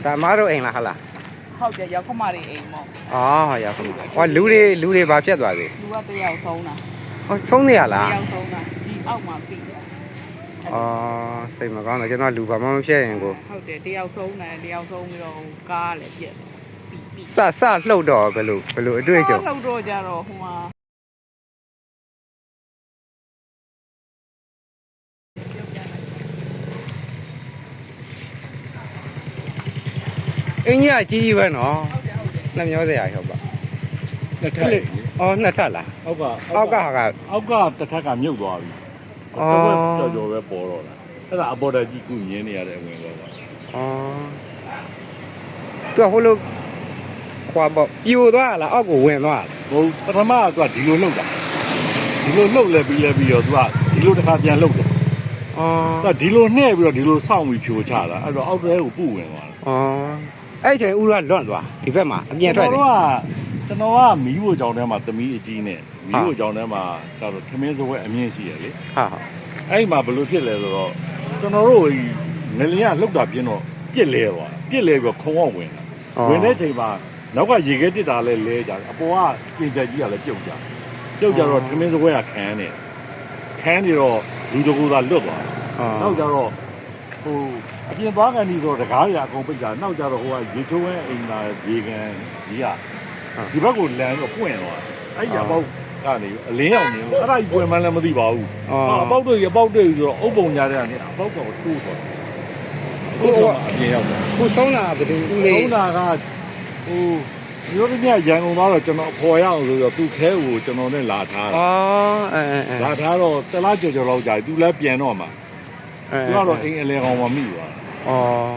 ဒါမားတို့အိမ်လားဟာလား ဟုတ်တယ်ရောက်ခမတွေအိမ်ပေါ့ အော်ရောက်ပြီဟောလူတွေဘာဖြစ်သွားသေး လူကတယောက်ဆုံးတာ ဟောဆုံးနေရ တ လား ယောက်ဆုံးတာဒီအောက်မှာပြီးတယ် အော်စိတ်မကောင်းတော့ကျွန်တော်လူဘာမှမဖြစ်ရင်ကို ဟုတ်တယ်တယောက်ဆုံးတယ်တယောက်ဆုံးပြီးတော့ကားလည်းပြက်ပြီး စလှုပ်တော့ဘယ်လိုအတွေ့အကြုံ လှုပ်တော့ကြတော့ဟိုမှာ အင်းကြီးအကြီးကြီးပဲနော်နှမျောစရာဟုတ်ပါ နှစ်ထပ် အော်နှစ်ထပ်လား အောက်က အောက်ကဟာက အောက်ကတစ်ထပ်ကမြုပ်သွားပြီ အော် တော်ပဲပေါ်တော့တာအဲ့ဒါအပေါ်တက်ကြီးကုမြင်းနေရတဲ့အဝင်တော့ပါ အော်သူကဟိုလိုခွာပေါ့ပြိုသွားလားအောက်ကိုဝင်သွားလား ဟိုပထမကသူကဒီလိုလှုပ်တာဒီလိုလှုပ်လဲပြီးတော့သူကဒီလိုတစ်ခါပြန်လှုပ်တယ် အော် သူကဒီလိုနှဲ့ပြီးတော့ဒီလိုစောင့်ပြီးဖြိုချတာအဲ့တော့အောက်ထဲကိုပုဝင်သွားတယ် အော်အဲ့ချိန်ဦးရလွတ်သွားဒီဘက်မှာအပြင်ထွက်တယ် ကျွန်တော်ကမီးဖို့ကြောင်ထဲမှာသမီးအကြီးနဲ့မီးဖို့ကြောင်ထဲမှာကျတော့ထမင်းစပွဲအမြင့်ရှိရလေ ဟာ အဲ့မှာဘယ်လိုဖြစ်လဲဆိုတော့ကျွန်တော်တို့ငလျင်ကလှုပ်တာပြင်းတော့ပြစ်လဲသွားပြစ်လဲပြီးခုံအောင်ဝင်တာဝင်တဲ့ချိန်မှာနောက်ကရေခဲတစ်တာလဲလဲကြတယ်အပေါ်ကပြင်ချက်ကြီးကလည်းပြုတ်ကြတော့ထမင်းစပွဲကခန်းနေတော့လူတကူသာလွတ်သွားနောက်ကြတော့ဟိုအပြင်သွားကန်ဒီဆိုတကားရအကုန်ပိတ်ကြနောက်ကြတော့ဟိုကရေချိုးဝဲအိမ်သာရေကန်ကြီးကဒီဘက်ကိုလမ်းတော့ပွင့်သွားအဲ့ရပေါက်ကနေအလင်းရောက်နေလို့အဲ့ဒါကြီးပွင့်မှန်းလည်းမသိပါဘူးအပေါက်တွေဆိုတော့အုပ်ပုံညာတဲ့ကနေအပေါက်ပေါ်တိုးသွားအခုတော့အပြင်ရောက်တယ် ကိုဆုံးတာဘယ်သူဦးလေး သုံးတာကဟိုမျိုးတည်းရန်ကုန်သွားတော့ကျွန်တော်ခေါ်ရအောင်ဆိုတော့သူ့ခဲကိုကျွန်တော်နဲ့လာထားတာ အော်အဲ လာထားတော့တလားကြော်လောက်ကြာသူလည်းပြန်တော့မှာသူကတော့အိမ်အလဲကောင်မှမိသွား အော်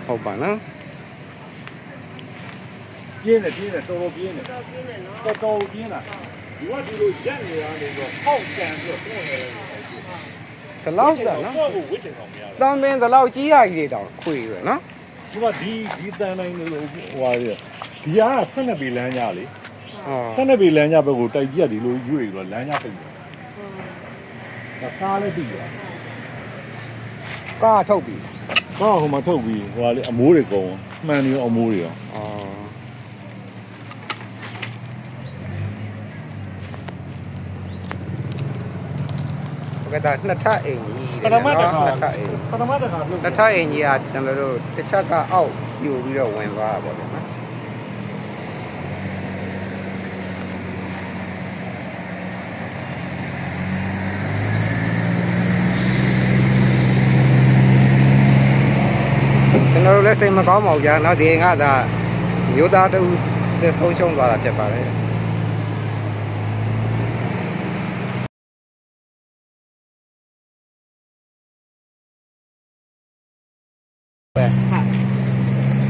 ဟုတ်ပါနော် ပြင်းတယ်တော်ပြင်းတယ်တော်ပြင်းတာဒီကဒီလိုရက်နေရတယ်ဆိုတော့အောက်ကန်ပြီးတော့တွန်းနေတယ် ဒီလောက်တာနော် တော့ဝစ်ချင်အောင်မရဘူး တောင်ပင်ဒီလောက်ကြီးရကြီးတွေတောင်ခွေပဲနော် ဒီကဒီတန်တိုင်းလို့ဟိုဟာဒီက12ပေလမ်းကြလေ အော် 12ပေလမ်းကြဘက်ကိုတိုက်ကြီးကဒီလိုရွေ့ပြီးတော့လမ်းကြပိတ်တယ်ဒါကားလည်းပြီးသွား ကားထုတ်ပြီ ကားဟိုမှာထုတ်ပြီးဟိုဟာလေအမိုးတွေကုန်မှန်နေရောအမိုးတွေရော အော်ကဲဒါနှစ်ထပ်အိမ်ကြီး ပထမတစ်ခါ နှစ်ထပ်အိမ် ပထမတစ်ခါလှုပ် နှစ်ထပ်အိမ်ကြီးကကျွန်တော်တို့တစ်ချက်ကအောက်ပြိုပြီးတော့ဝင်သွားတာပေါ့ဗျာနော်ကျွန်တော်တို့လည်းစိတ်မကောင်းပါဘူးကြာနော်ဒီအိမ်ကဒါမျိုးသားတူဆုံးရှုံးသွားတာဖြစ်ပါတယ်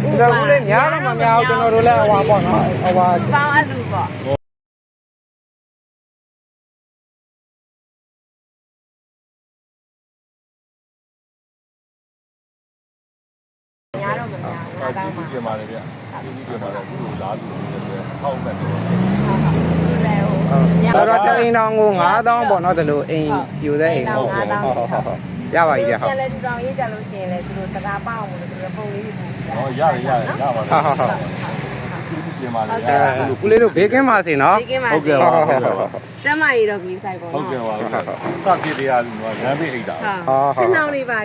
ကျွန်တော်တို့လည်းညားတော့မများဘူးကျွန်တော်တို့လည်းဟွာပေါ့နော်ဟွာ ပေါင်းအလူပေါ့ညားတော့မများဘူး ကျေးဇူးတင်ပါတယ်ဗျကျေးဇူးတင်ပါတယ်အခုလာလို့လည်းဟောက်မဲ့တယ် ဟုတ် တော့တော့အိမ်တော်ကို9000ပေါ့နော်ဒီလိုအိမ်ယူတဲ့အိမ်ဟုတ်ရပါပြီဗျဟုတ် ပြန်လဲတူတောင်ရေးကြလို့ရှိရင်လဲသူတို့တကားပေါအောင်လို့သူတို့ပုံလေးတွေပို့ပြ ဟောရတယ်ရပါဟတယ်ုတ် ကျေးဇူးတင်ပါတယ် ဦးလေးတို့ဘေးကင်းပါစေနော် ဒီကင်းပါ ဟုတ်ကဲ့ပါဟုတ်ကဲ့ပါ ကျမကြီးတော့ကြီးဆိုင်ပေါ့ ဟုတ် နော် ကဲ့ပါစပြည့်တရားလူကလမ်းပိတ်အိတ်တာ ဟုတ်ရှင်းအောင်လေးပါ